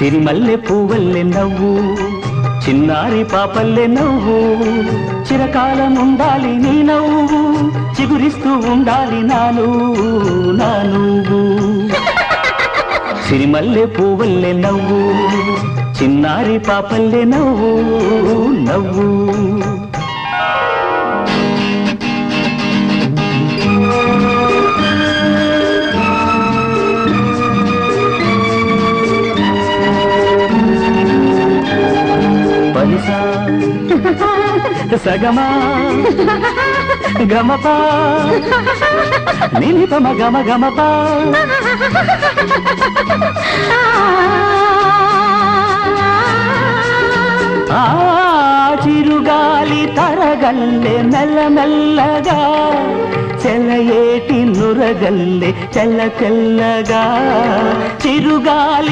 సిరిమల్లె పువ్వల్లె నవ్వు చిన్నారి పాపల్లె నవ్వు చిరకాలం ఉండాలి నీ నవ్వు చిగురిస్తూ ఉండాలి నా నువ్వు సిరిమల్లె పువ్వల్లె నవ్వు చిన్నారి పాపల్లె నవ్వు పనిసా సగమా గమపా నిలిపమ గమపా ఆ చిరుగాలి తరగల్లె మెల్లమెల్లగా చెలయేటి నురగల్లె చెల్లగా చిరుగాలి